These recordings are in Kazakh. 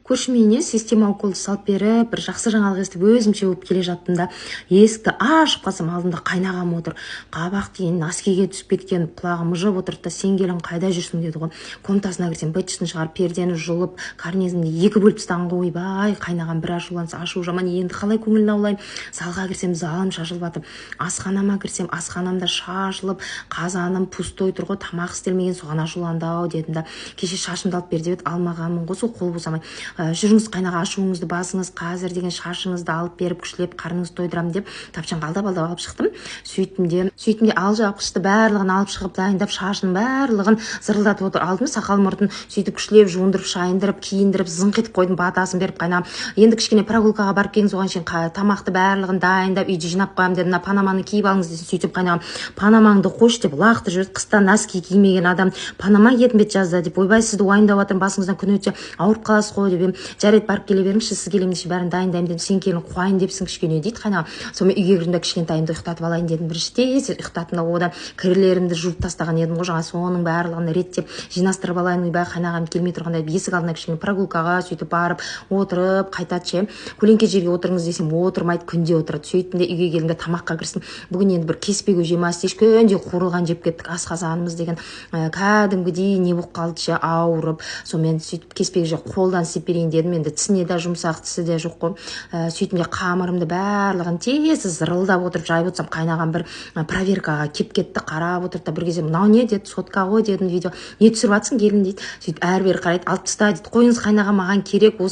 Көршіме система уколды салып беріп, бір жақсы жаңалық естіп өзімше болып келе жаттым да, есікті ашып қалсам, алдымда қайнағам отыр. Қабақ деген носкиге түсіп кеткен, құлағым жып отырды да, сен келін қайда жүрсің деді ғой. Комнатасына кірсем, быт-шытын шығарып, пердені жұлып, карнизімді екі бөліп тастаған ғой. Ойбай, қайнағам бір ашуланса, ашу жаман, енді қалай көңілін аулаймын. Залға кірсем, залым шашылып жатыр. Асханама кірсем, асханамда шашылып, қазаным пустой тұр ғой, тамақ істелмеген, соған ашуланды ау дедім да. Кеше шашымды алып бер деп еді, алмағанмын ғой, сол қол босамай. Жүріңіз қайнаға, ашуыңызды басыңыз, қазір деген шашыңызды алып беріп, күшлеп, қарныңызды тойдырам деп тапшанға алдап алып шықтым. Сөйтімде алжапқышты барлығын алып шығып, дайындап, шашының барлығын зырылдатып отыр. Алдым сақал мұртын сөйтіп күшлеп, жуындырып, шайындырып, киіндіріп, зыңқ етіп қойдым, батасын беріп қайнағам. Енді кішкене прогулкаға барып келіңіз, оған шейін тамақты барлығын дайындап, үйде жинап қоямын деді. Мына панаманы киіп алыңыз десін. Сөйтіп қайнағам, панамаңды қойшы деп лақты жүреді. Қыста носки кимеген адам панама киетін бет жазды деп, ойбай, сізді уайымдап жатырмын, басыңыздан күн өтсе ауырып қаласыз ғой деп ем. Жарайды, барып келе беріңізші, сіз келемін десе бәрін дайындаймын дедім. Сен келін қуайын депсің кішкене дейді қайнағам. Сонымен үйге кірдім де кішкентайымды ұйықтатып алайын дедім. Біріншіде ұйықтаттым да, одан кірілерімді жуып тастаған едім ғой, жаңа соның барлығын реттеп жинастырып алайын. Ойбай, қайнағам келмей тұрғанда есік алдына кішкене прогулкаға сөйтіп барып отырып қайтады ше. Көлеңке жерге отырыңыз десем отырмайды, күнде отырады. Сөйттім де үйге келдім де тамаққа кірістім. Бүгін енді бір кеспе көже ма істейш, күнде қуырылған жеп кеттік, асқазанымыз деген кәдімгідей не болып қалды ше, ауырып. Сонымен сөйтіп кеспе көже қолдан істеп берейін дедім. Енді тісіне де жұмсақ, тісі де жоқ қой. Сөйтімде қамырымды барлығын тез зырылдап отырып жайып отырсам, қайнаған бір проверкаға кеп кетті, қарап отырды да, бір кезде мынау не деді, сотка ғой дедім, видео не түсіріп жатсың келін дейді. Сөйтіп әрбір қарайды, алып таста дейді, қойыңыз қайнаған, маған керек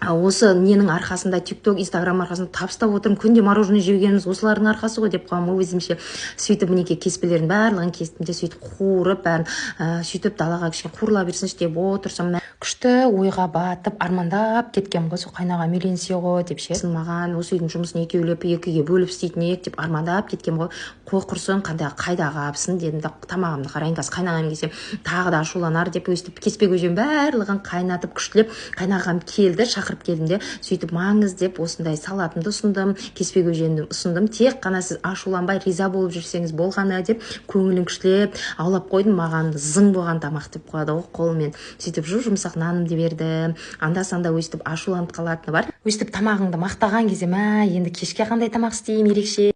осы ненің арқасында, тикток, инстаграм арқасында табыстап отырмын, күнде мороженое жеугеніміз осылардың арқасы ғой деп қоямын өзімше. Сөйтіп мінекей кеспелерін барлығын кестім де, сөйтіп қуырып бәрін сөйтіп далаға кішкене қуырыла берсінші деп отырсам, күшті ойға батып армандап кеткен ғой, сол қайнаға үйленсе ғой деп ше. Маған осы үйдің жұмысын екіге бөліп істейтін ек деп армандап кеткен ғой. Қой құрсын, қайда қапсын дедім да, тамағымды қарайын, қазір қайнағам келсе тағы да ашуланар деп өстіп кеспе көжем барлығын қайнатып күштілеп, қайнағам келді, шақырып келдім де, сөйтіп маңыз деп осындай салатымды ұсындым, кеспе көжемді ұсындым. Тек қана сіз ашуланбай, риза болып жүрсеңіз болғаны деп көңілін күштілеп аулап қойдым. Маған зың болған тамақ деп қояды ғой қолымен. Сөйтіп жұмсақ нанымды берді. Анда-санда өстіп ашуланып қалатыны бар. Өстіп тамағыңды мақтаған кезде, енді кешке қандай тамақ істеймін ерекше